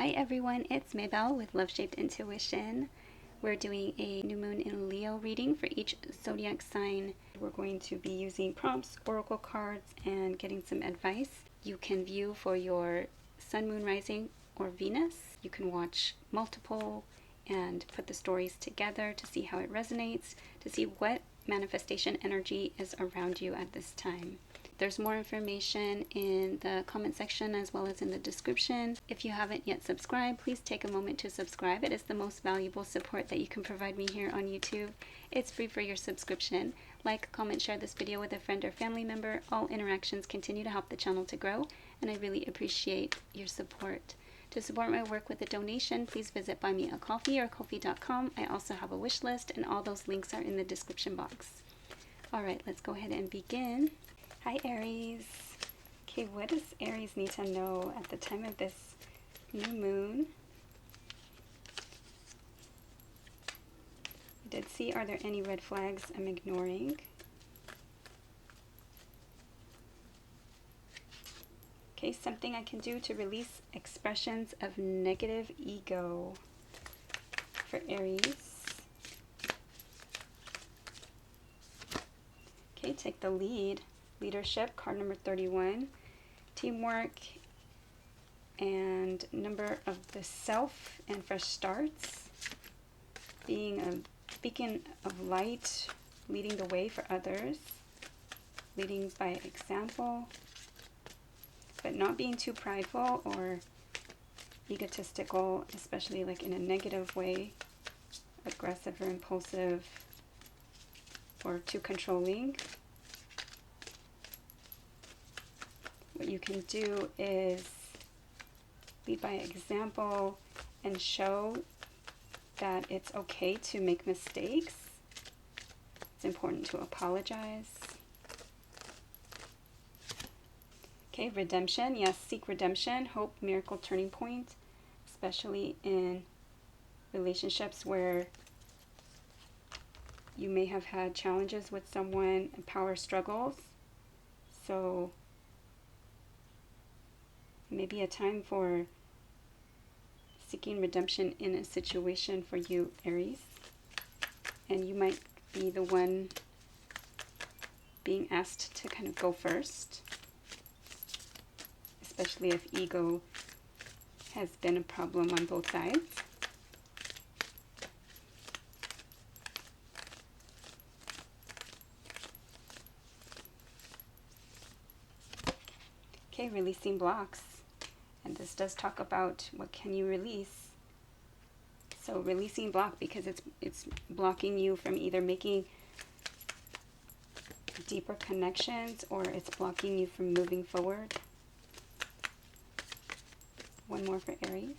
Hi everyone, it's Maybelle with Love Shaped Intuition. We're doing a new moon in Leo reading for each zodiac sign. We're going to be using prompts, oracle cards, and getting some advice. You can view for your sun, moon, rising, or Venus. You can watch multiple and put the stories together to see how it resonates, to see what manifestation energy is around you at this time. There's more information in the comment section as well as in the description. If you haven't yet subscribed, please take a moment to subscribe. It is the most valuable support that you can provide me here on YouTube. It's free for your subscription. Like, comment, share this video with a friend or family member. All interactions continue to help the channel to grow, and I really appreciate your support. To support my work with a donation, please visit Buy Me a Coffee or Ko-fi.com. I also have a wish list, and all those links are in the description box. Alright, let's go ahead and begin. Hi Aries. Okay, what does Aries need to know at the time of this new moon? I did see, are there any red flags I'm ignoring? Okay, something I can do to release expressions of negative ego for Aries. Okay, take the lead. Leadership, card number 31, teamwork, and number of the self and fresh starts, being a beacon of light, leading the way for others, leading by example, but not being too prideful or egotistical, especially like in a negative way, aggressive or impulsive, or too controlling. What you can do is lead by example and show that it's okay to make mistakes. It's important to apologize. Okay, redemption. Yes, seek redemption, hope, miracle, turning point, especially in relationships where you may have had challenges with someone and power struggles. So maybe a time for seeking redemption in a situation for you, Aries. And you might be the one being asked to kind of go first, especially if ego has been a problem on both sides. Okay, releasing blocks. And this does talk about what can you release. So releasing block because it's blocking you from either making deeper connections or it's blocking you from moving forward. One more for Aries.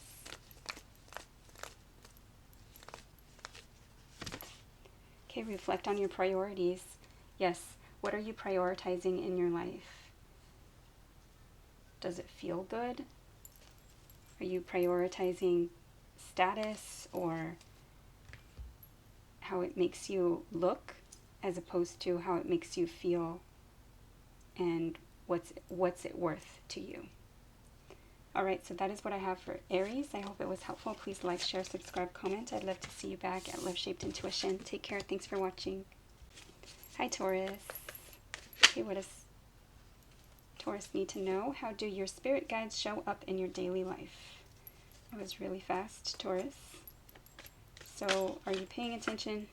Okay, reflect on your priorities. Yes, what are you prioritizing in your life? Does it feel good? Are you prioritizing status or how it makes you look as opposed to how it makes you feel and what's it worth to you? Alright, so that is what I have for Aries. I hope it was helpful. Please like, share, subscribe, comment. I'd love to see you back at Love Shaped Intuition. Take care. Thanks for watching. Hi Taurus. Okay, what does Taurus need to know? How do your spirit guides show up in your daily life? That was really fast, Taurus. So, are you paying attention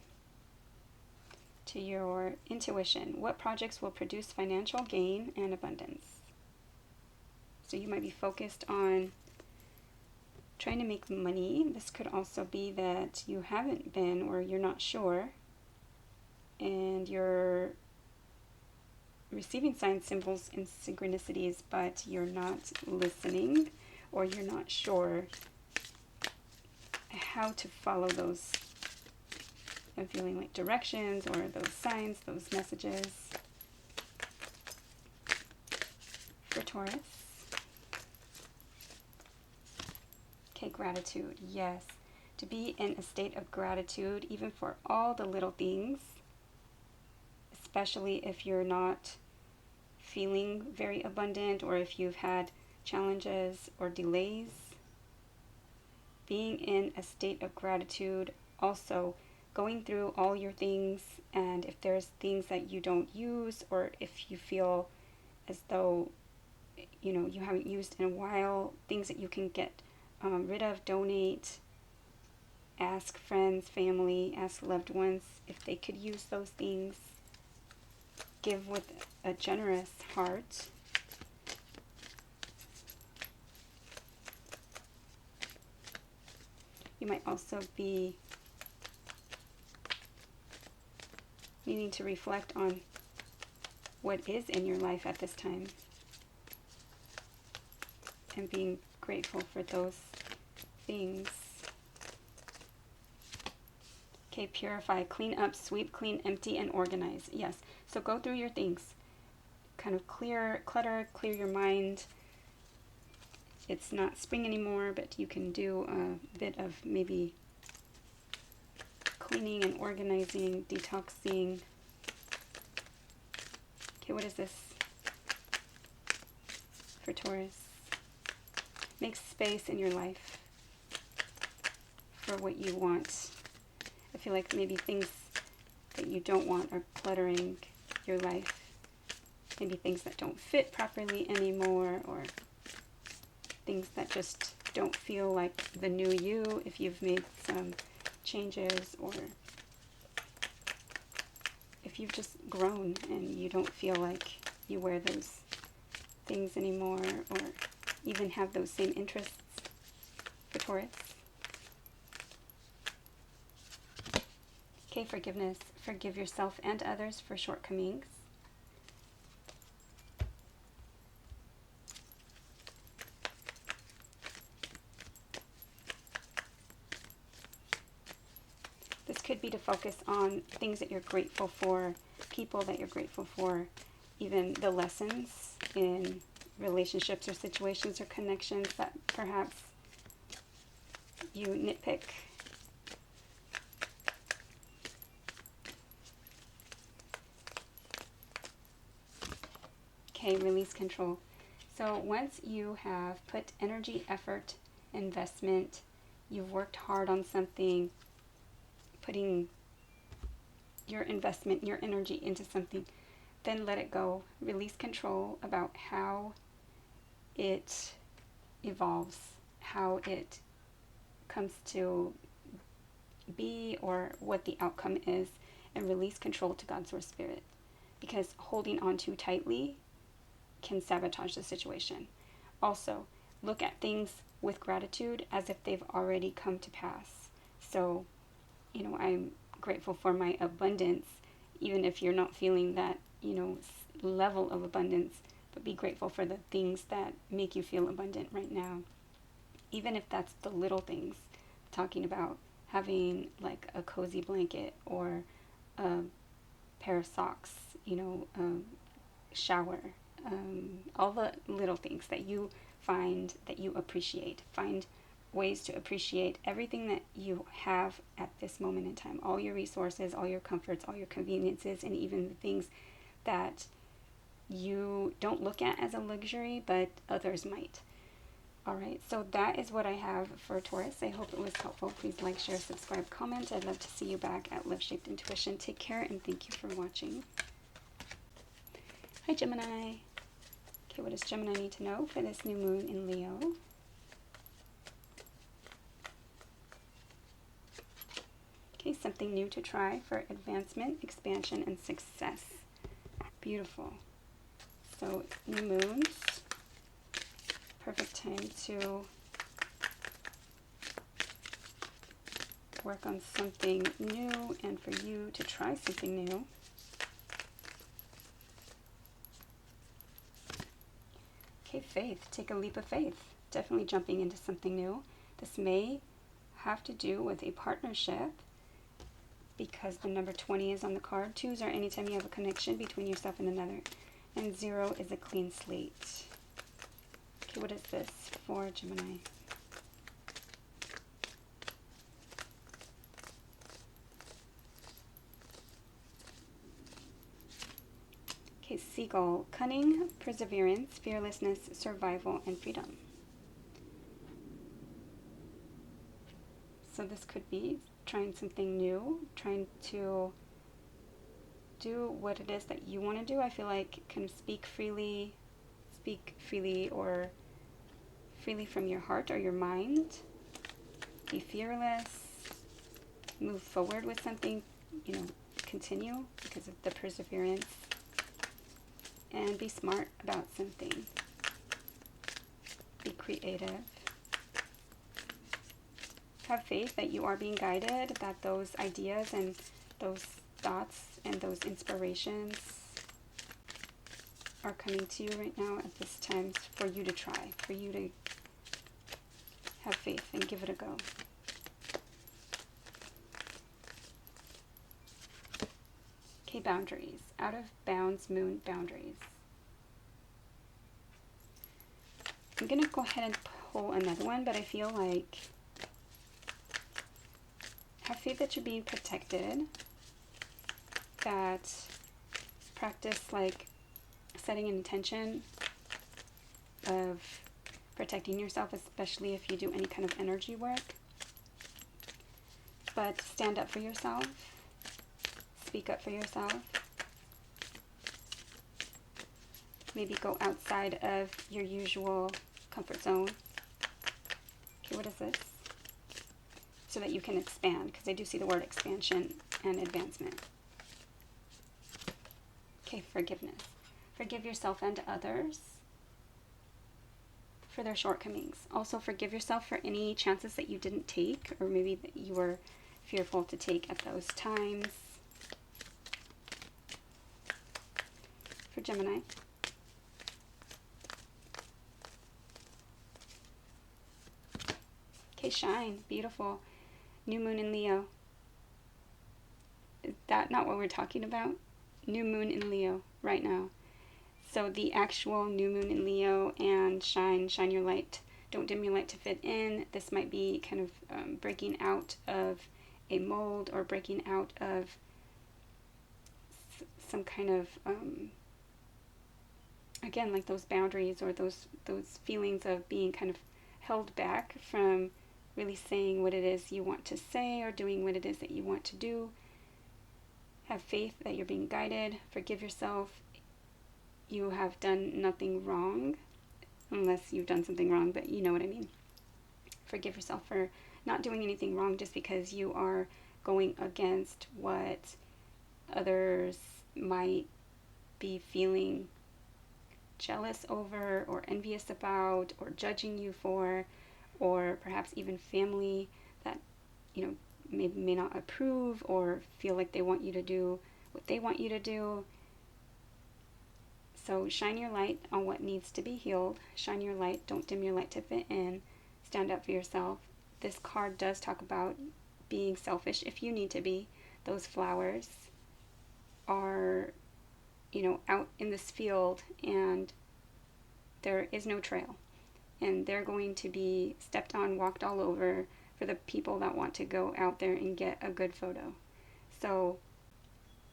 to your intuition? What projects will produce financial gain and abundance? So you might be focused on trying to make money. This could also be that you haven't been or you're not sure and you're receiving signs, symbols, and synchronicities, but you're not listening or you're not sure how to follow those. I'm feeling like directions or those signs, those messages for Taurus. Okay, gratitude. Yes, to be in a state of gratitude even for all the little things, especially if you're not feeling very abundant or if you've had challenges or delays. being in a state of gratitude, also going through all your things, and if there's things that you don't use, or if you feel as though you haven't used in a while, things that you can get rid of, donate, ask friends, family, ask loved ones if they could use those things. Give with a generous heart. You might also be needing to reflect on what is in your life at this time and being grateful for those things. Okay, purify, clean up, sweep, clean, empty, and organize. Yes, so go through your things. Kind of clear your mind. It's not spring anymore, but you can do a bit of maybe cleaning and organizing, detoxing. Okay, what is this for Taurus? Make space in your life for what you want. I feel like maybe things that you don't want are cluttering your life. Maybe things that don't fit properly anymore, or things that just don't feel like the new you if you've made some changes, or if you've just grown and you don't feel like you wear those things anymore, or even have those same interests for Taurus. Okay, forgiveness. Forgive yourself and others for shortcomings. This could be to focus on things that you're grateful for, people that you're grateful for, even the lessons in relationships or situations or connections that perhaps you nitpick. Okay, release control. So once you have put energy, effort, investment, you've worked hard on something, putting your investment, your energy into something, then let it go. Release control about how it evolves, how it comes to be, or what the outcome is, and release control to God's Source Spirit. Because holding on too tightly can sabotage the situation. Also, look at things with gratitude as if they've already come to pass. So, I'm grateful for my abundance, even if you're not feeling that, level of abundance, but be grateful for the things that make you feel abundant right now. Even if that's the little things, talking about having like a cozy blanket or a pair of socks, shower, all the little things that you find that you appreciate. Find ways to appreciate everything that you have at this moment in time. All your resources, all your comforts, all your conveniences, and even the things that you don't look at as a luxury, but others might. All right, so that is what I have for Taurus. I hope it was helpful. Please like, share, subscribe, comment. I'd love to see you back at Love Shaped Intuition. Take care, and thank you for watching. Hi, Gemini. Okay, what does Gemini need to know for this new moon in Leo? Okay, something new to try for advancement, expansion, and success. Beautiful. So, new moons. Perfect time to work on something new and for you to try something new. Okay, faith. Take a leap of faith. Definitely jumping into something new. This may have to do with a partnership because the number 20 is on the card. 2s are anytime you have a connection between yourself and another. And 0 is a clean slate. Okay, what is this for Gemini? Okay, seagull. Cunning, perseverance, fearlessness, survival, and freedom. So this could be trying something new, trying to do what it is that you want to do. I feel like kind of speak freely or freely from your heart or your mind. Be fearless. Move forward with something, you know, continue because of the perseverance. And be smart about something. Be creative. Have faith that you are being guided, that those ideas and those thoughts and those inspirations are coming to you right now at this time for you to try, for you to have faith and give it a go. Okay, boundaries. Out of bounds, moon, boundaries. I'm going to go ahead and pull another one, but I feel like have faith that you're being protected, that practice like setting an intention of protecting yourself, especially if you do any kind of energy work. But stand up for yourself, speak up for yourself. Maybe go outside of your usual comfort zone. Okay, what is this? So that you can expand, because I do see the word expansion and advancement. Okay, forgiveness. Forgive yourself and others for their shortcomings. Also forgive yourself for any chances that you didn't take, or maybe that you were fearful to take at those times. For Gemini. Okay, shine. Beautiful. New moon in Leo. Is that not what we're talking about? New moon in Leo right now. So the actual new moon in Leo and shine your light. Don't dim your light to fit in. This might be kind of breaking out of a mold or breaking out of some kind of, again, like those boundaries or those feelings of being kind of held back from really saying what it is you want to say or doing what it is that you want to do. Have faith that you're being guided. Forgive yourself. You have done nothing wrong, unless you've done something wrong, but you know what I mean. Forgive yourself for not doing anything wrong just because you are going against what others might be feeling jealous over or envious about or judging you for, or perhaps even family that, you know, may not approve or feel like they want you to do what they want you to do. So shine your light on what needs to be healed. Shine your light. Don't dim your light to fit in. Stand up for yourself. This card does talk about being selfish if you need to be. Those flowers are, you know, out in this field and there is no trail. And they're going to be stepped on, walked all over for the people that want to go out there and get a good photo. So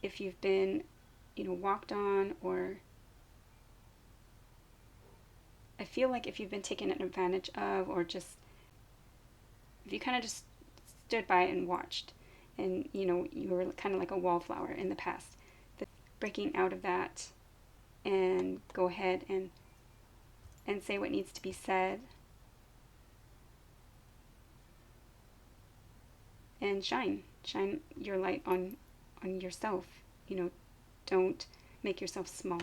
if you've been, you know, walked on, or I feel like if you've been taken advantage of, or just if you kind of just stood by and watched and, you know, you were kind of like a wallflower in the past, breaking out of that and go ahead and say what needs to be said and shine your light on yourself. You know, don't make yourself small,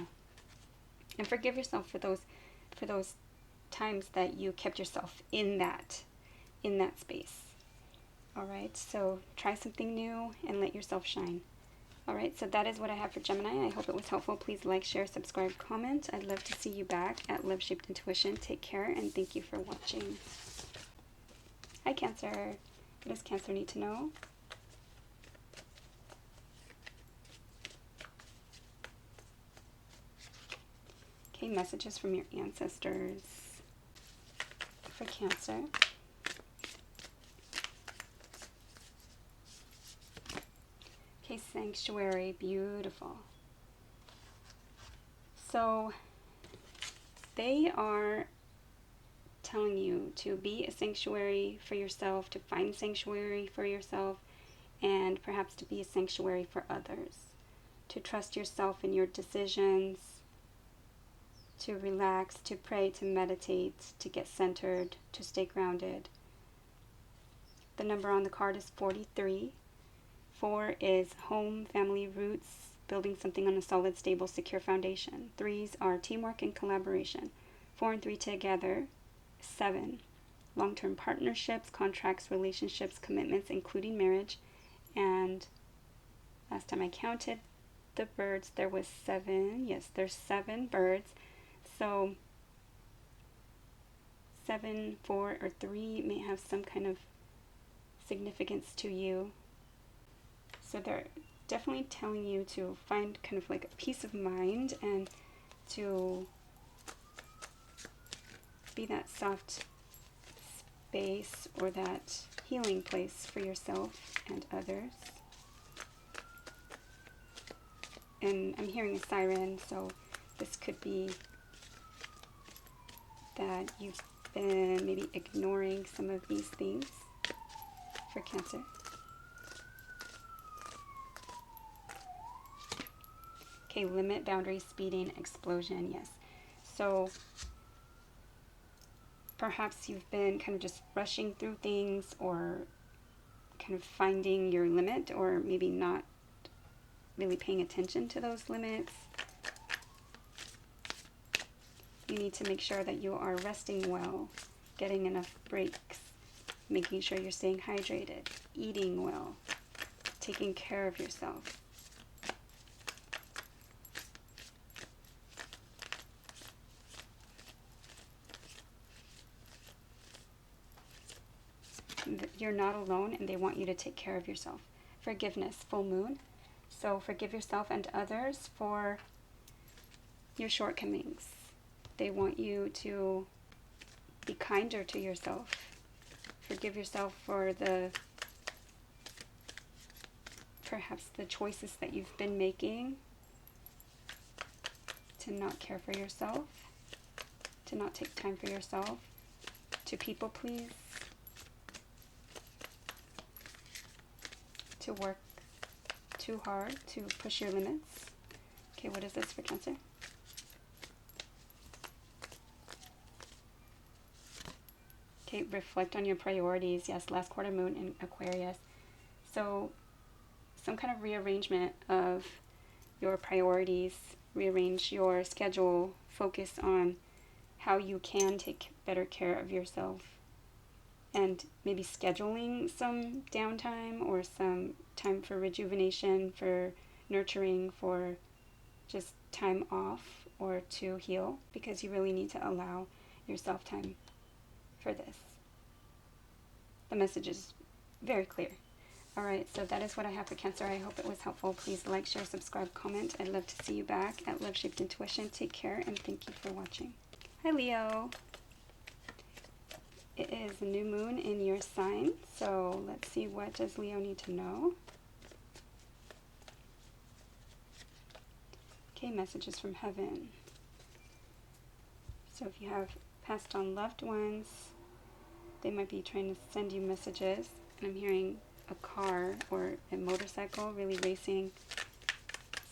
and forgive yourself for those times that you kept yourself in that space. All right, so try something new and let yourself shine. All right, so that is what I have for Gemini. I hope it was helpful. Please like, share, subscribe, comment. I'd love to see you back at Love Shaped Intuition. Take care, and thank you for watching. Hi, Cancer. What does Cancer need to know? Okay, messages from your ancestors for Cancer. Okay, Sanctuary, beautiful. So they are telling you to be a sanctuary for yourself, to find sanctuary for yourself, and perhaps to be a sanctuary for others. To trust yourself in your decisions, to relax, to pray, to meditate, to get centered, to stay grounded. The number on the card is 43. 4 is home, family, roots, building something on a solid, stable, secure foundation. 3s are teamwork and collaboration. 4 and 3 together, 7. Long-term partnerships, contracts, relationships, commitments, including marriage. And last time I counted the birds, there was 7. Yes, there's 7 birds. So 7, 4, or 3 may have some kind of significance to you. So they're definitely telling you to find kind of like a peace of mind and to be that soft space or that healing place for yourself and others. And I'm hearing a siren, so this could be that you've been maybe ignoring some of these things for Cancer. Okay, limit, boundary, speeding, explosion, yes. So perhaps you've been kind of just rushing through things or kind of finding your limit, or maybe not really paying attention to those limits. You need to make sure that you are resting well, getting enough breaks, making sure you're staying hydrated, eating well, taking care of yourself. You're not alone, and they want you to take care of yourself. Forgiveness, full moon. So forgive yourself and others for your shortcomings. They want you to be kinder to yourself. Forgive yourself for perhaps the choices that you've been making to not care for yourself, to not take time for yourself, to people please, to work too hard, to push your limits. Okay, what is this for Cancer? Okay, reflect on your priorities. Yes, last quarter moon in Aquarius. So some kind of rearrangement of your priorities, rearrange your schedule, focus on how you can take better care of yourself, and maybe scheduling some downtime or some time for rejuvenation, for nurturing, for just time off or to heal, because you really need to allow yourself time for this. The message is very clear. Alright, so that is what I have for Cancer. I hope it was helpful. Please like, share, subscribe, comment. I'd love to see you back at Love Shaped Intuition. Take care, and thank you for watching. Hi, Leo. It is a new moon in your sign, so let's see, what does Leo need to know? Okay, messages from heaven. So if you have passed on loved ones, they might be trying to send you messages. And I'm hearing a car or a motorcycle really racing.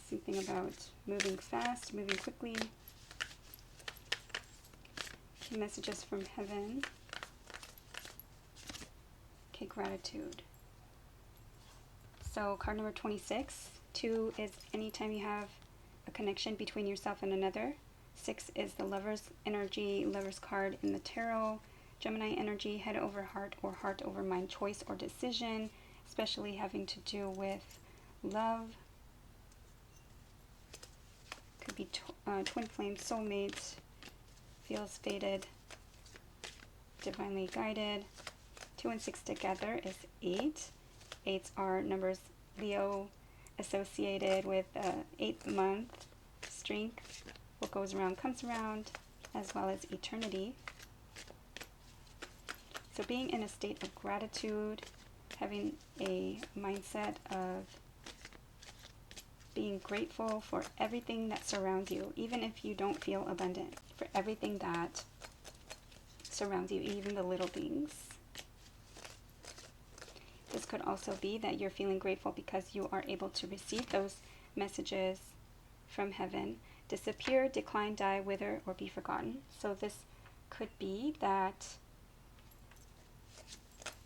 Something about moving fast, moving quickly. Okay, messages from heaven. Okay, gratitude. So card number 26. 2 is anytime you have a connection between yourself and another. 6 is the Lover's energy, Lover's card in the tarot. Gemini energy, head over heart or heart over mind, choice or decision, especially having to do with love. Could be twin flame, soulmate, feels fated, divinely guided. 2 and 6 together is 8. 8s are numbers Leo associated with 8th month, strength, what goes around comes around, as well as eternity. So being in a state of gratitude, having a mindset of being grateful for everything that surrounds you, even if you don't feel abundant, for everything that surrounds you, even the little things. This could also be that you're feeling grateful because you are able to receive those messages from heaven. Disappear, decline, die, wither, or be forgotten. So this could be that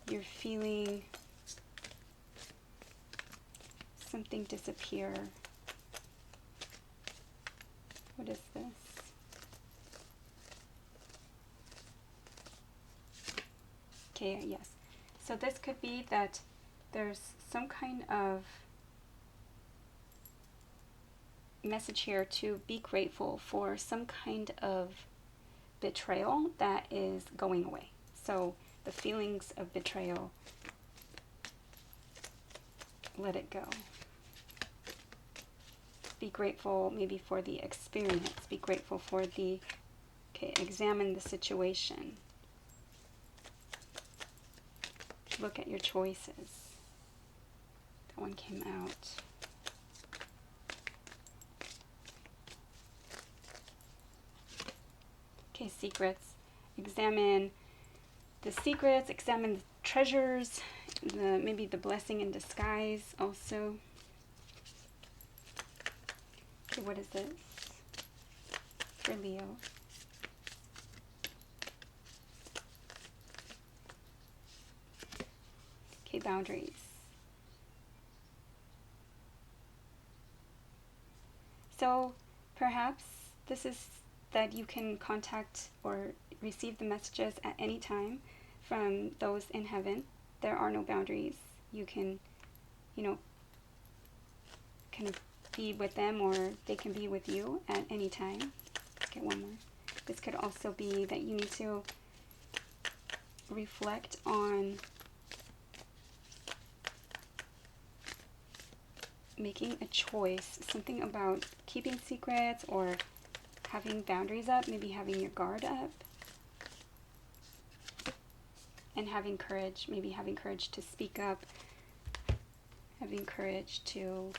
you're feeling something disappear. What is this? Okay, yes. So this could be that there's some kind of message here to be grateful for some kind of betrayal that is going away. So the feelings of betrayal, let it go. Be grateful maybe for the experience. Be grateful for the, okay, examine the situation. Look at your choices. That one came out. Okay, secrets. Examine the secrets, examine the treasures, maybe the blessing in disguise also. Okay, what is this for Leo? Okay, boundaries. So perhaps this is that you can contact or receive the messages at any time from those in heaven. There are no boundaries. You can, you know, kind of be with them, or they can be with you at any time. Let's get one more. This could also be that you need to reflect on making a choice, something about keeping secrets or having boundaries up, maybe having your guard up, and having courage, maybe having courage to speak up, having courage to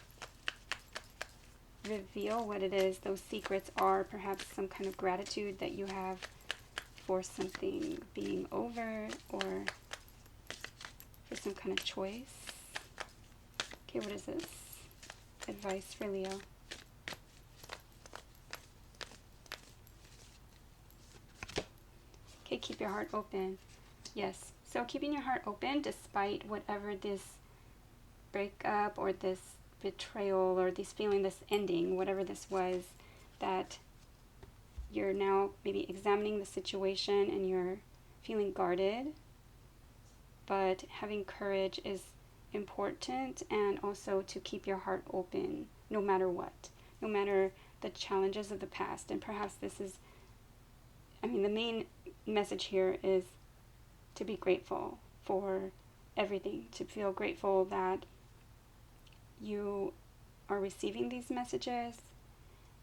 reveal what it is those secrets are, perhaps some kind of gratitude that you have for something being over, or for some kind of choice. Okay, what is this? Advice for Leo. Okay, keep your heart open. Yes, so keeping your heart open despite whatever this breakup or this betrayal or this feeling, this ending, whatever this was, that you're now maybe examining the situation and you're feeling guarded, but having courage is important, and also to keep your heart open no matter what, no matter the challenges of the past. And perhaps this is, I mean, the main message here is to be grateful for everything, to feel grateful that you are receiving these messages,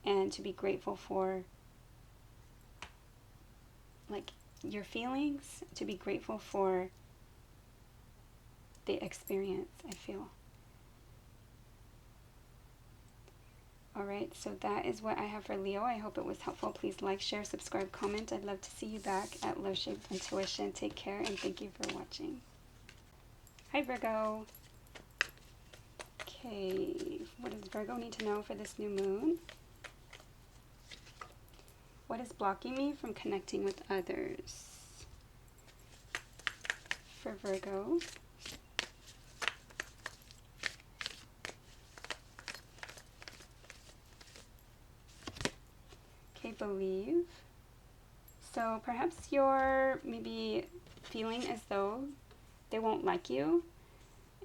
and to be grateful for like your feelings, to be grateful for the experience, I feel. Alright, so that is what I have for Leo. I hope it was helpful. Please like, share, subscribe, comment. I'd love to see you back at Love Shaped Intuition. Take care, and thank you for watching. Hi, Virgo. Okay, what does Virgo need to know for this new moon? What is blocking me from connecting with others? For Virgo. Okay, believe. So perhaps you're maybe feeling as though they won't like you.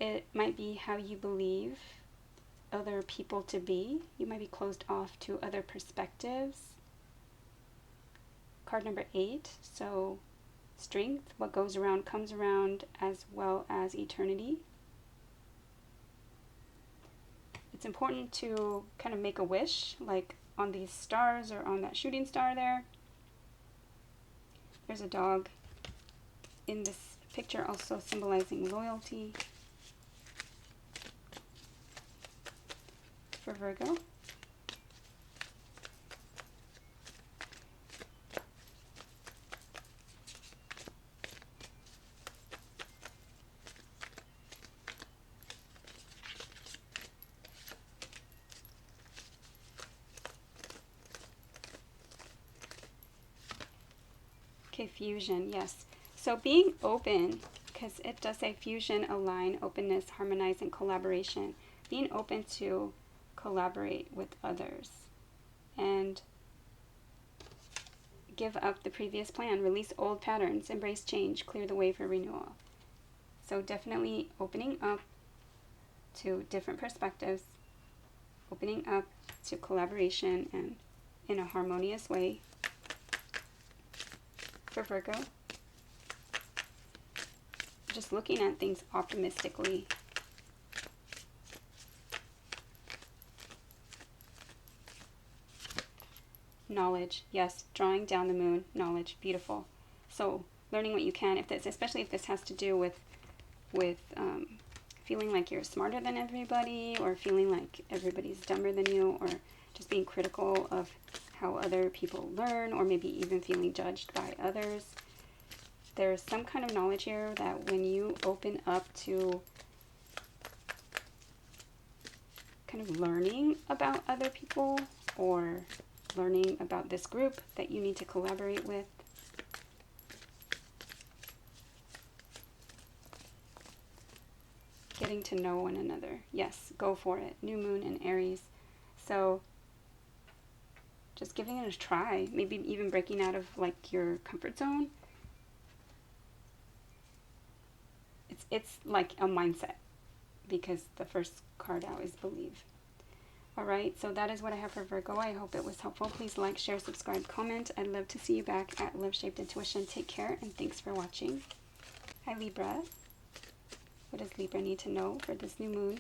It might be how you believe other people to be. You might be closed off to other perspectives. Card number 8, so strength, what goes around comes around, as well as eternity. It's important to kind of make a wish, like on these stars or on that shooting star there. There's a dog in this picture also symbolizing loyalty. For Virgo. Okay, fusion, yes. So being open, because it does say fusion, align, openness, harmonize, and collaboration. Being open to collaborate with others and give up the previous plan, release old patterns, embrace change, clear the way for renewal. So definitely opening up to different perspectives, opening up to collaboration and in a harmonious way for Virgo. Just looking at things optimistically. Knowledge, yes, drawing down the moon, knowledge, beautiful. So learning what you can, if this, especially if this has to do with feeling like you're smarter than everybody, or feeling like everybody's dumber than you, or just being critical of how other people learn, or maybe even feeling judged by others. There's some kind of knowledge here that when you open up to kind of learning about other people, or learning about this group that you need to collaborate with, getting to know one another. Yes, go for it. New moon in Aries. So just giving it a try, maybe even breaking out of like your comfort zone. It's like a mindset, because the first card out is believe. All right, so that is what I have for Virgo. I hope it was helpful. Please like, share, subscribe, comment. I'd love to see you back at Love Shaped Intuition. Take care, and thanks for watching. Hi, Libra. What does Libra need to know for this new moon?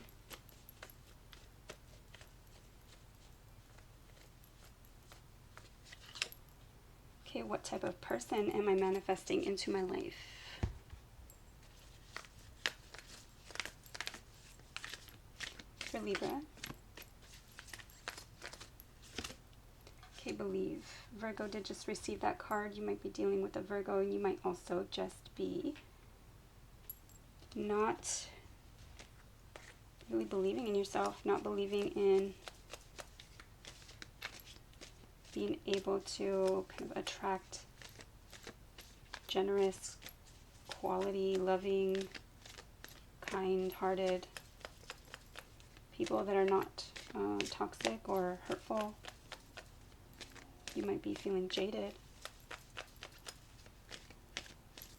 Okay, what type of person am I manifesting into my life? For Libra. Okay, believe. Virgo did just receive that card. You might be dealing with a Virgo, and you might also just be not really believing in yourself, not believing in being able to kind of attract generous, quality, loving, kind-hearted people that are not toxic or hurtful. You might be feeling jaded.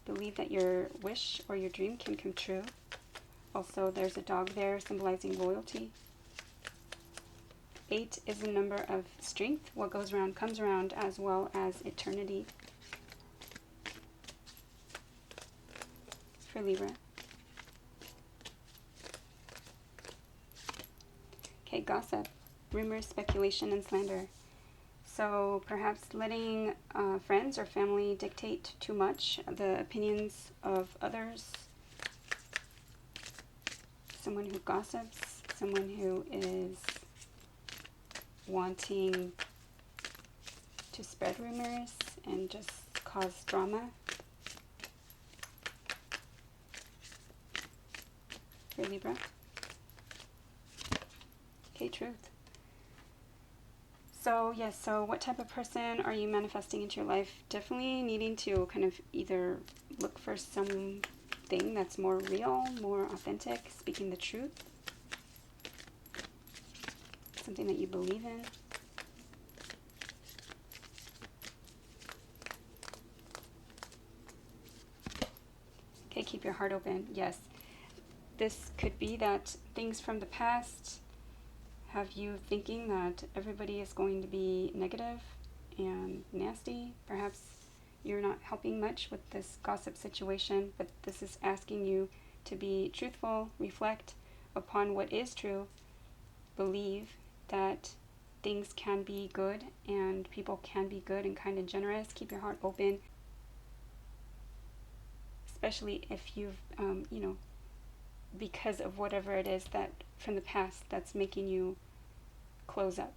Believe that your wish or your dream can come true. Also, there's a dog there symbolizing loyalty. 8 is a number of strength. What goes around comes around, as well as eternity. For Libra. Okay, gossip, rumors, speculation, and slander. So perhaps letting friends or family dictate too much the opinions of others. Someone who gossips, someone who is wanting to spread rumors and just cause drama. For Libra. Okay, truth. So yes, so what type of person are you manifesting into your life? Definitely needing to kind of either look for something that's more real, more authentic, speaking the truth. Something that you believe in. Okay, keep your heart open. Yes. This could be that things from the past have you thinking that everybody is going to be negative and nasty. Perhaps you're not helping much with this gossip situation, but this is asking you to be truthful, reflect upon what is true, believe that things can be good and people can be good and kind and generous. Keep your heart open, especially if you've, because of whatever it is that from the past that's making you close up.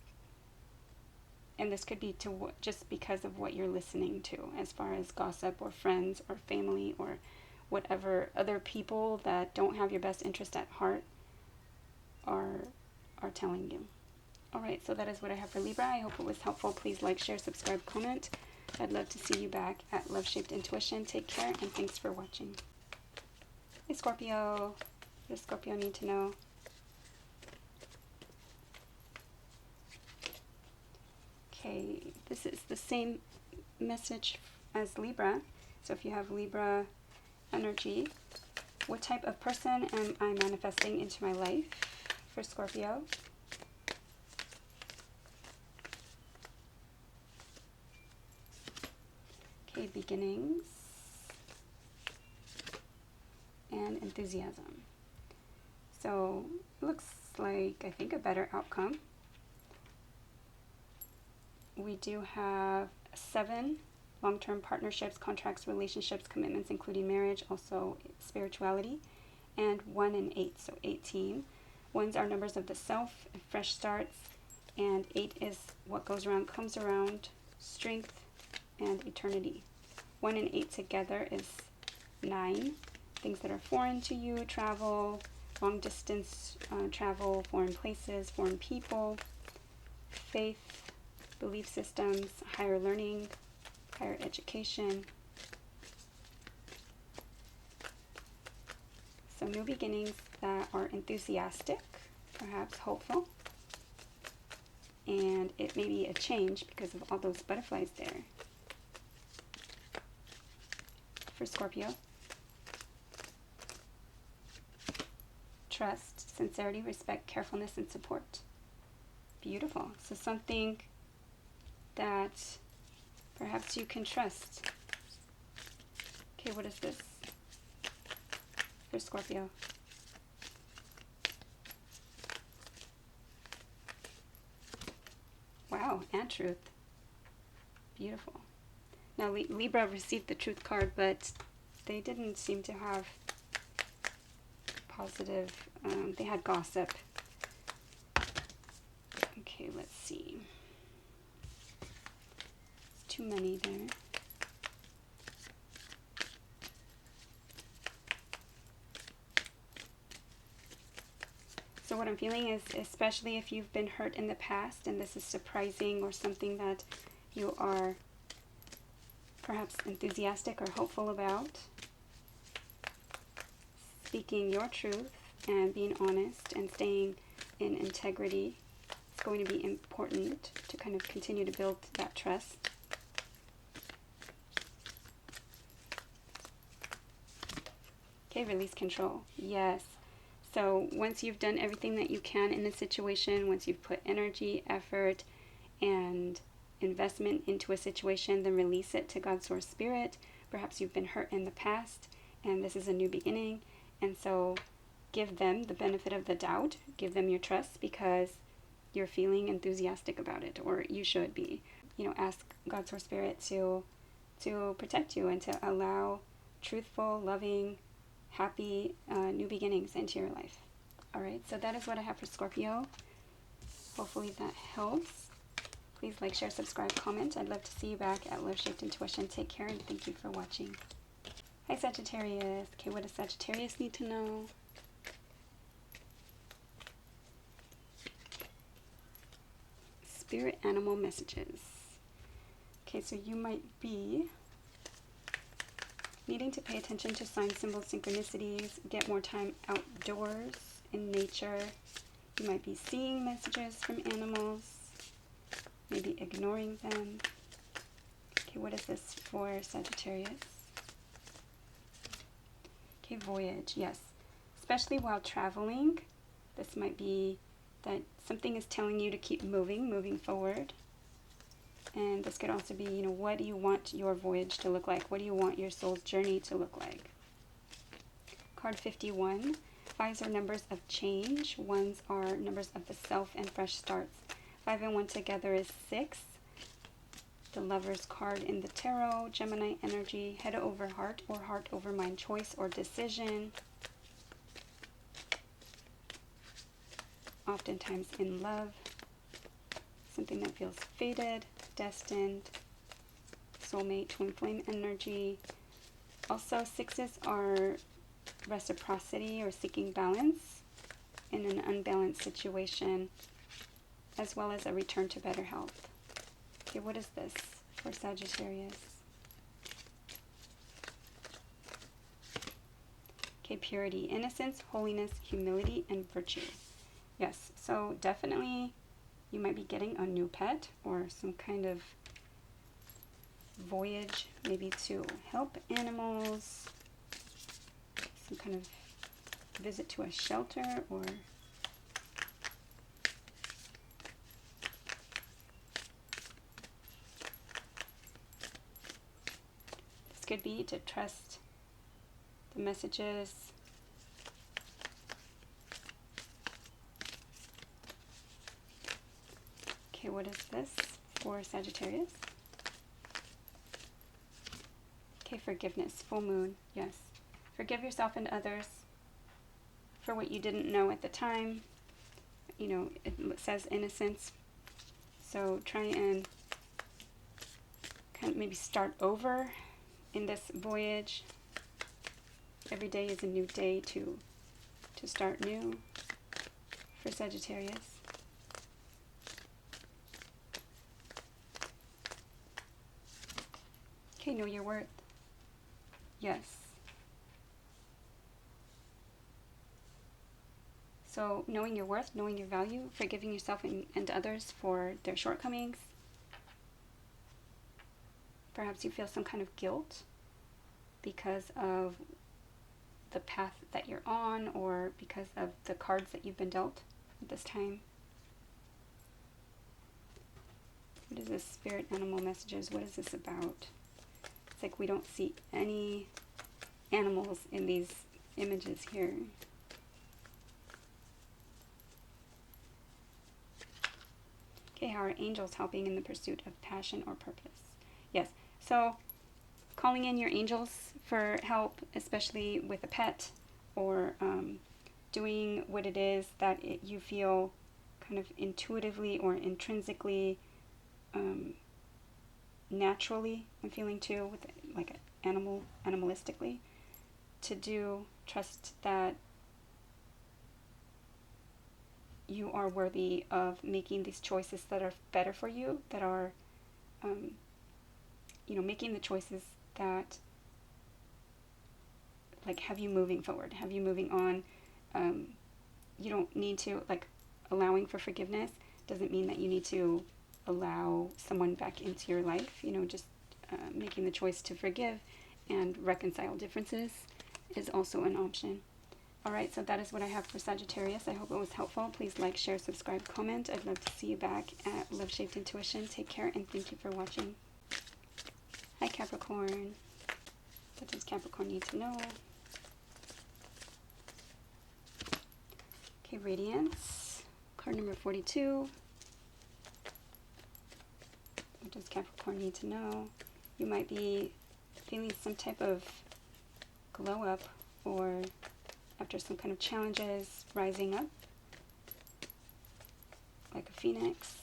And this could be to just because of what you're listening to, as far as gossip or friends or family or whatever other people that don't have your best interest at heart are telling you. All right, so that is what I have for Libra. I hope it was helpful. Please like, share, subscribe, comment. I'd love to see you back at Love Shaped Intuition. Take care, and thanks for watching. Hey Scorpio, what does Scorpio need to know? Okay, this is the same message as Libra. So if you have Libra energy, what type of person am I manifesting into my life for Scorpio? Okay, beginnings and enthusiasm. So it looks like, I think, a better outcome. We do have 7 long-term partnerships, contracts, relationships, commitments, including marriage, also spirituality, and 1 and 8, so 18. 1s are numbers of the self, fresh starts, and 8 is what goes around, comes around, strength, and eternity. 1 and 8 together is 9. Things that are foreign to you, travel, long distance travel, foreign places, foreign people, faith, belief systems, higher learning, higher education. So new beginnings that are enthusiastic, perhaps hopeful. And it may be a change because of all those butterflies there. For Scorpio. Trust, sincerity, respect, carefulness, and support. Beautiful. So something that perhaps you can trust. Okay, what is this for Scorpio? Wow, and truth. Beautiful. Now, Libra received the truth card, but they didn't seem to have positive, they had gossip. Okay, let's see. It's too many there. So what I'm feeling is, especially if you've been hurt in the past and this is surprising or something that you are perhaps enthusiastic or hopeful about, speaking your truth and being honest and staying in integrity is going to be important to kind of continue to build that trust. Okay, release control. Yes. So once you've done everything that you can in a situation, once you've put energy, effort, and investment into a situation, then release it to God's source spirit. Perhaps you've been hurt in the past, and this is a new beginning. And so give them the benefit of the doubt. Give them your trust because you're feeling enthusiastic about it, or you should be. You know, ask God's source spirit to protect you and to allow truthful, loving, happy new beginnings into your life. All right, so that is what I have for Scorpio. Hopefully that helps. Please like, share, subscribe, comment. I'd love to see you back at Love Shaped Intuition. Take care, and thank you for watching. Hi Sagittarius. Okay, what does Sagittarius need to know? Spirit animal messages. Okay, so you might be needing to pay attention to signs, symbols, synchronicities, get more time outdoors in nature. You might be seeing messages from animals, maybe ignoring them. Okay, what is this for Sagittarius? Okay, voyage, yes. Especially while traveling, this might be that something is telling you to keep moving forward. And this could also be, you know, what do you want your voyage to look like? What do you want your soul's journey to look like? Card 51. 5s are numbers of change. 1s are numbers of the self and fresh starts. 5 and 1 together is 6. The Lover's card in the tarot. Gemini energy. Head over heart or heart over mind. Choice or decision. Oftentimes in love. Something that feels fated, destined, soulmate, twin flame energy. Also, 6s are reciprocity or seeking balance in an unbalanced situation, as well as a return to better health. Okay, what is this for Sagittarius. Okay, purity, innocence, holiness, humility, and virtue. Yes, so definitely you might be getting a new pet or some kind of voyage, maybe to help animals, some kind of visit to a shelter, or this could be to trust the messages. Okay, what is this for Sagittarius? Okay, forgiveness, full moon, yes. Forgive yourself and others for what you didn't know at the time. You know, it says innocence. So try and kind of maybe start over in this voyage. Every day is a new day to start new for Sagittarius. Okay, know your worth. Yes. So knowing your worth, knowing your value, forgiving yourself and others for their shortcomings. Perhaps you feel some kind of guilt because of the path that you're on, or because of the cards that you've been dealt at this time. What is this, spirit animal messages? What is this about? It's like we don't see any animals in these images here. Okay, how are angels helping in the pursuit of passion or purpose? Yes, so calling in your angels for help, especially with a pet, or doing what it is that you feel kind of intuitively or intrinsically, naturally, I'm feeling too, with like animalistically, to do. Trust that you are worthy of making these choices that are better for you, that are, you know, making the choices that like have you moving forward, have you moving on. You don't need to, like, allowing for forgiveness doesn't mean that you need to allow someone back into your life. You know, just making the choice to forgive and reconcile differences is also an option. Alright, so that is what I have for Sagittarius. I hope it was helpful. Please like, share, subscribe, comment. I'd love to see you back at Love Shaped Intuition. Take care, and thank you for watching. Hi Capricorn. What does Capricorn need to know? Okay, Radiance. Card number 42. What does Capricorn need to know? You might be feeling some type of glow up, or after some kind of challenges, rising up like a phoenix.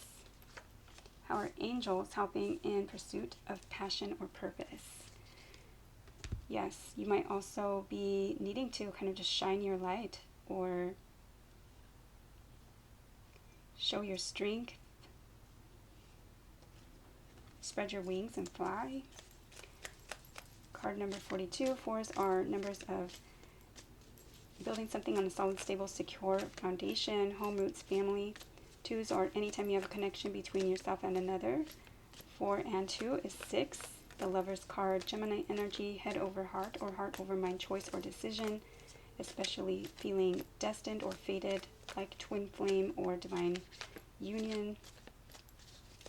How are angels helping in pursuit of passion or purpose? Yes, you might also be needing to kind of just shine your light or show your strength. Spread your wings and fly. Card number 42. Fours are numbers of building something on a solid, stable, secure foundation, home, roots, family. Twos are anytime you have a connection between yourself and another. 4 and 2 is 6. The Lover's card, Gemini energy, head over heart or heart over mind, choice or decision, especially feeling destined or fated, like twin flame or divine union.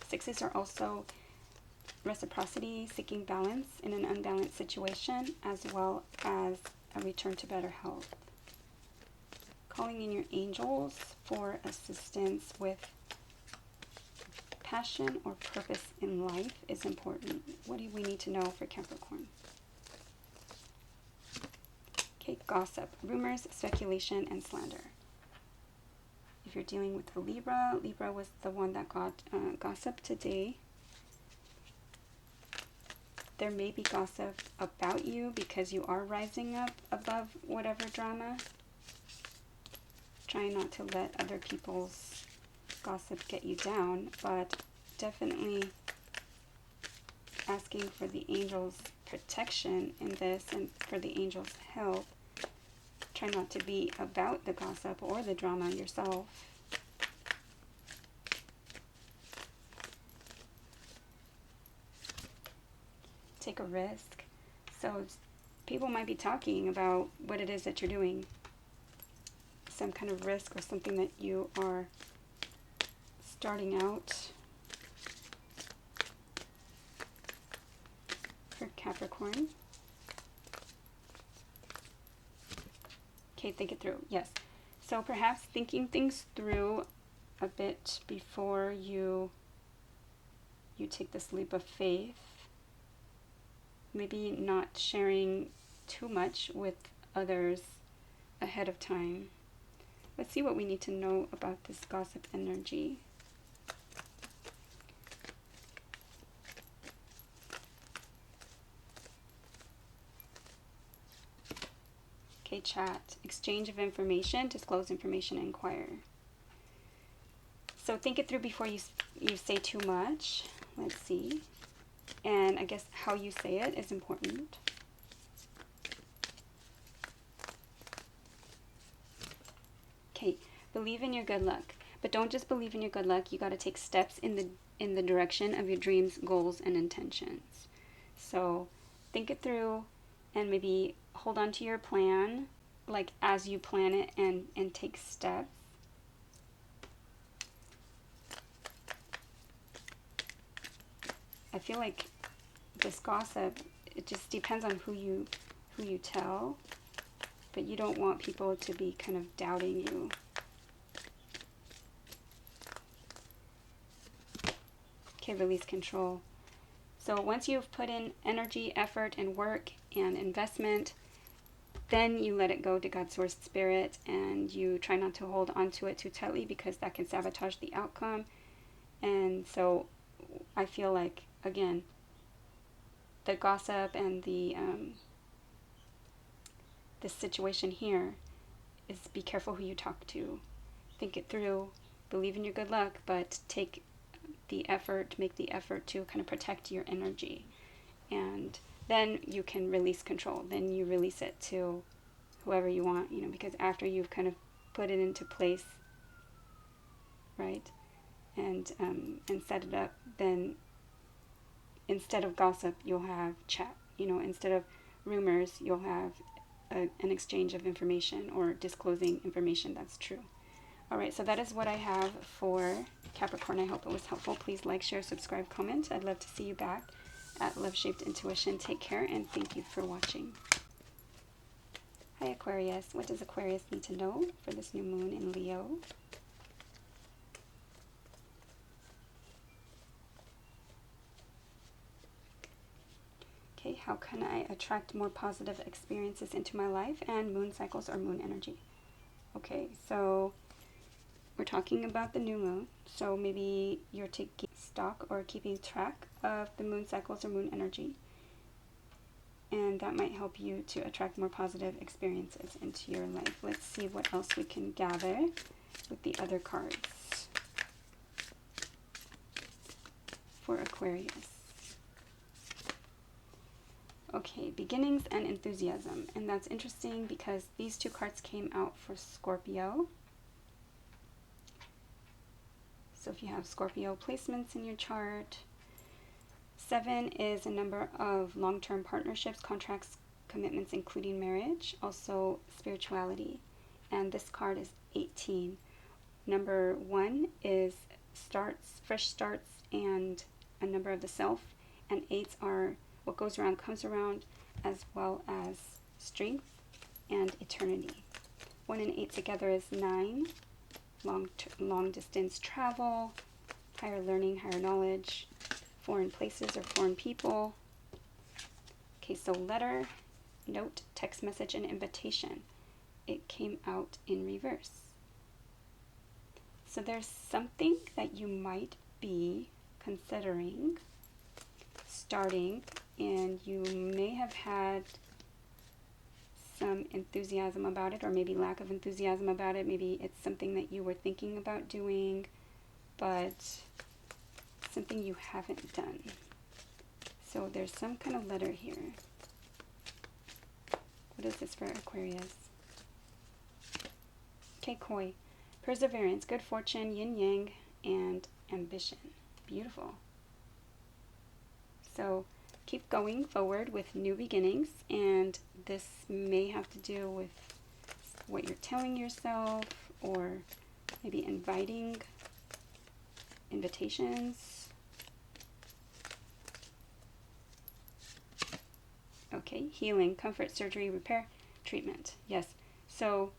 6s are also reciprocity, seeking balance in an unbalanced situation, as well as a return to better health. Calling in your angels for assistance with passion or purpose in life is important. What do we need to know for Capricorn? Okay, gossip, rumors, speculation, and slander. If you're dealing with a Libra, Libra was the one that got gossip today. There may be gossip about you because you are rising up above whatever drama. Try not to let other people's gossip get you down, but definitely asking for the angels' protection in this and for the angels' help. Try not to be about the gossip or the drama yourself. Take a risk. So people might be talking about what it is that you're doing. Some kind of risk or something that you are starting out. For Capricorn. Okay, think it through. Yes. So perhaps thinking things through a bit before you take this leap of faith. Maybe not sharing too much with others ahead of time. Let's see what we need to know about this gossip energy. Okay, chat. Exchange of information, disclose information, inquire. So think it through before you say too much. Let's see. And I guess how you say it is important. Okay, believe in your good luck. But don't just believe in your good luck. You got to take steps in the direction of your dreams, goals, and intentions. So think it through and maybe hold on to your plan, like as you plan it, and take steps. I feel like this gossip, it just depends on who you tell, but you don't want people to be kind of doubting you. Okay, release control. So once you've put in energy, effort, and work and investment, then you let it go to God's source spirit, and you try not to hold on to it too tightly because that can sabotage the outcome. And so I feel like, again, the gossip and the situation here is be careful who you talk to. Think it through, believe in your good luck, but take the effort, make the effort to kind of protect your energy. And then you can release control. Then you release it to whoever you want, you know, because after you've kind of put it into place, right, and set it up, then instead of gossip, you'll have chat. You know, instead of rumors, you'll have an exchange of information or disclosing information that's true. All right, so that is what I have for Capricorn. I hope it was helpful. Please like, share, subscribe, comment. I'd love to see you back at Love Shaped Intuition. Take care, and thank you for watching. Hi, Aquarius. What does Aquarius need to know for this new moon in Leo? Okay, how can I attract more positive experiences into my life and moon cycles or moon energy? Okay, so we're talking about the new moon, so maybe you're taking stock or keeping track of the moon cycles or moon energy, and that might help you to attract more positive experiences into your life. Let's see what else we can gather with the other cards for Aquarius. Okay, beginnings and enthusiasm, and that's interesting because these two cards came out for Scorpio. So if you have Scorpio placements in your chart, 7 is a number of long-term partnerships, contracts, commitments, including marriage, also spirituality. And this card is 18. Number 1 is starts, fresh starts, and a number of the self. And 8s are what goes around comes around, as well as strength and eternity. 1 and 8 together is 9. Long distance travel, higher learning, higher knowledge, foreign places or foreign people. Okay, so letter, note, text message, and invitation. It came out in reverse. So there's something that you might be considering starting, and you may have had some enthusiasm about it, or maybe lack of enthusiasm about it. Maybe it's something that you were thinking about doing, but something you haven't done. So there's some kind of letter here. What is this for Aquarius? Okay, Koi. Perseverance, good fortune, yin-yang, and ambition. Beautiful. So keep going forward with new beginnings, and this may have to do with what you're telling yourself, or maybe inviting invitations. Okay, healing, comfort, surgery, repair, treatment. Yes, so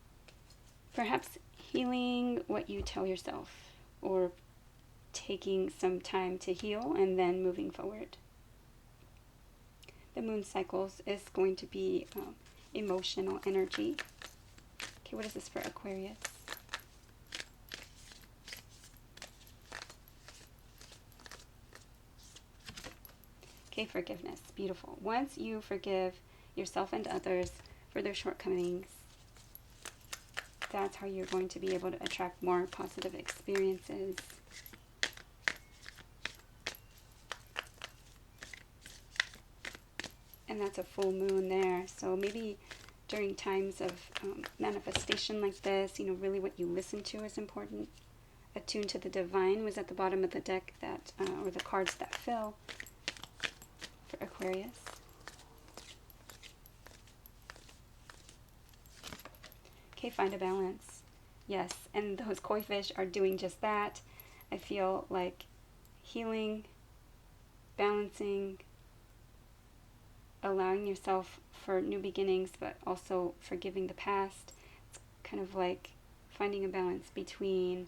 perhaps healing what you tell yourself, or taking some time to heal and then moving forward. The moon cycles is going to be emotional energy. Okay, what is this for Aquarius? Okay, forgiveness. Beautiful. Once you forgive yourself and others for their shortcomings, that's how you're going to be able to attract more positive experiences. And that's a full moon there. So maybe during times of manifestation like this, you know, really what you listen to is important. Attuned to the divine was at the bottom of the deck, that or the cards that fill for Aquarius. Okay, find a balance. Yes, and those koi fish are doing just that. I feel like healing, balancing, allowing yourself for new beginnings, but also forgiving the past. It's kind of like finding a balance between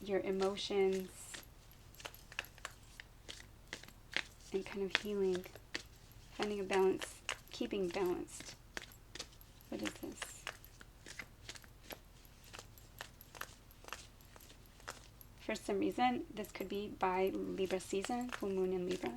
your emotions and kind of healing, finding a balance, keeping balanced. What is this? For some reason, this could be by Libra season, full moon in Libra.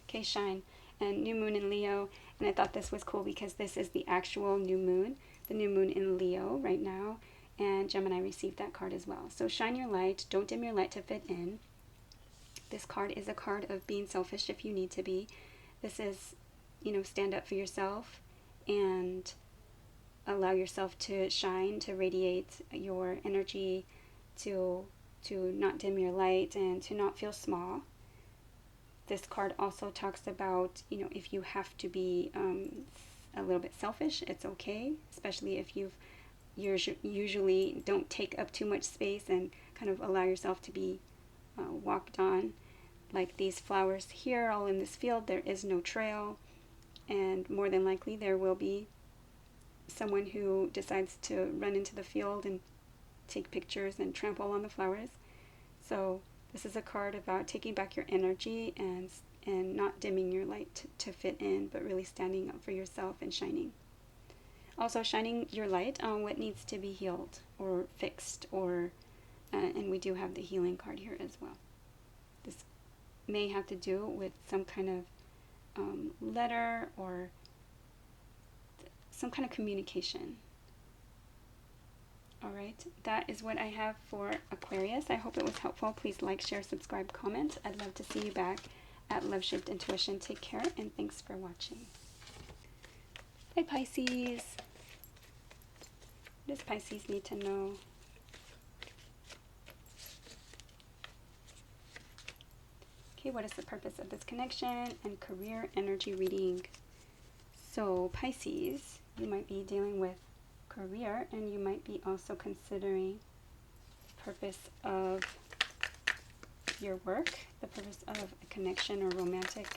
Okay, shine. And new moon in Leo. And I thought this was cool because this is the actual new moon. The new moon in Leo right now. And Gemini received that card as well. So shine your light. Don't dim your light to fit in. This card is a card of being selfish if you need to be. This is, you know, stand up for yourself and allow yourself to shine, to radiate your energy, to not dim your light, and to not feel small. This card also talks about, you know, if you have to be a little bit selfish, it's okay, especially if you usually don't take up too much space and kind of allow yourself to be walked on. Like these flowers here, all in this field, there is no trail, and more than likely there will be someone who decides to run into the field and take pictures and trample on the flowers. So this is a card about taking back your energy and not dimming your light to fit in, but really standing up for yourself and shining. Also shining your light on what needs to be healed or fixed, or and we do have the healing card here as well. This may have to do with some kind of letter or some kind of communication. Alright, that is what I have for Aquarius. I hope it was helpful. Please like, share, subscribe, comment. I'd love to see you back at Love Shaped Intuition. Take care, and thanks for watching. Bye, Pisces. What does Pisces need to know? Okay, what is the purpose of this connection and career energy reading? So, Pisces, you might be dealing with career, and you might be also considering the purpose of your work, the purpose of a connection or romantic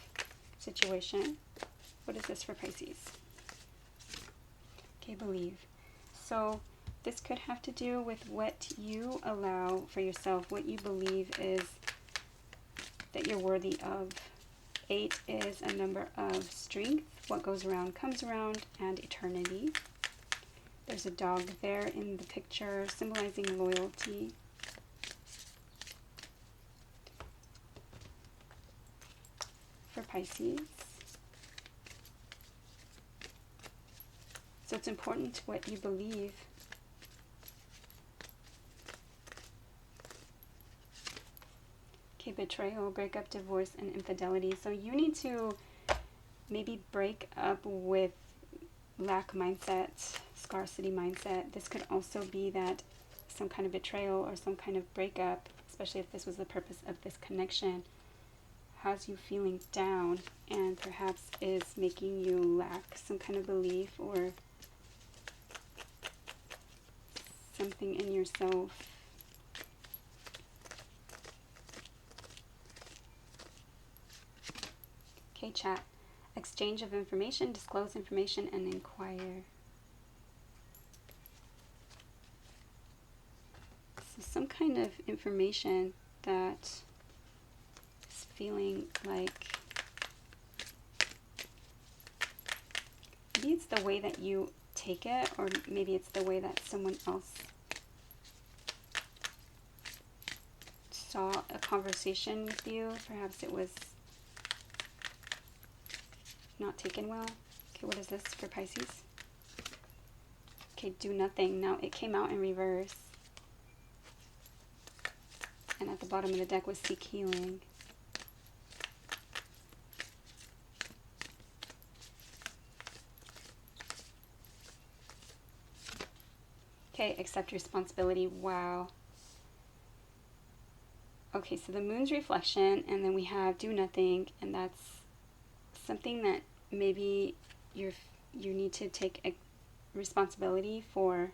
situation. What is this for Pisces? Okay, believe. So this could have to do with what you allow for yourself, what you believe is that you're worthy of. 8 is a number of strength. What goes around comes around, and eternity. There's a dog there in the picture, symbolizing loyalty. For Pisces. So it's important what you believe betrayal, breakup, divorce, and infidelity. So you need to maybe break up with lack mindset, scarcity mindset. This could also be that some kind of betrayal or some kind of breakup, especially if this was the purpose of this connection, has you feeling down and perhaps is making you lack some kind of belief or something in yourself. Okay, chat. Exchange of information, disclose information, and inquire. So some kind of information that is feeling like maybe it's the way that you take it, or maybe it's the way that someone else saw a conversation with you. Perhaps it was not taken well. Okay, what is this for Pisces? Okay, do nothing. Now it came out in reverse. And at the bottom of the deck was seek healing. Okay, accept responsibility. Wow. Okay, so the moon's reflection, and then we have do nothing, and that's something that maybe you need to take a responsibility for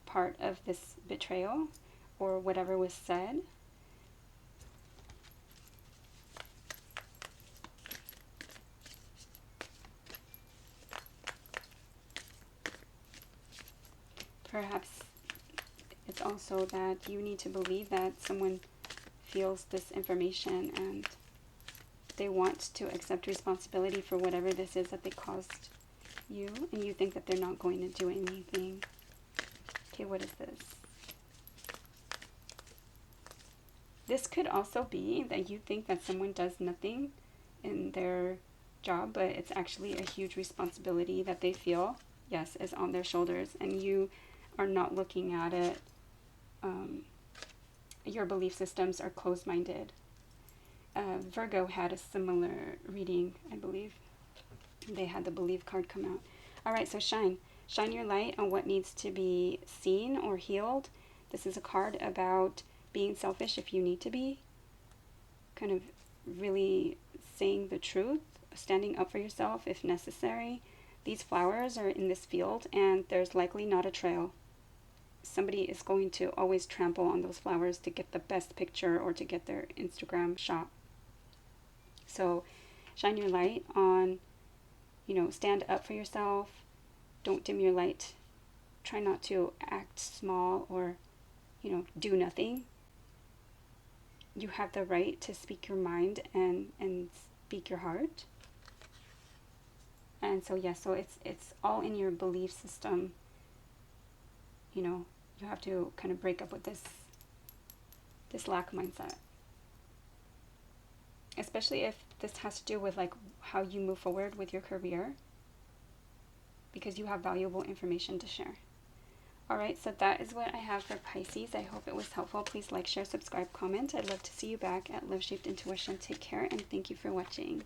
part of this betrayal or whatever was said. Perhaps it's also that you need to believe that someone feels this information and they want to accept responsibility for whatever this is that they caused you, and you think that they're not going to do anything. Okay, what is this? This could also be that you think that someone does nothing in their job, but it's actually a huge responsibility that they feel, yes, is on their shoulders, and you are not looking at it. Your belief systems are closed-minded. Virgo had a similar reading, I believe. They had the belief card come out. All right, so shine. Shine your light on what needs to be seen or healed. This is a card about being selfish if you need to be. Kind of really saying the truth, standing up for yourself if necessary. These flowers are in this field, and there's likely not a trail. Somebody is going to always trample on those flowers to get the best picture or to get their Instagram shot. So shine your light on, stand up for yourself. Don't dim your light. Try not to act small or, do nothing. You have the right to speak your mind and speak your heart. And so, yeah, so it's all in your belief system. You have to kind of break up with this lack mindset. Especially if this has to do with like how you move forward with your career, because you have valuable information to share. All right, so that is what I have for Pisces. I hope it was helpful. Please like, share, subscribe, comment. I'd love to see you back at Love Shaped Intuition. Take care, and thank you for watching.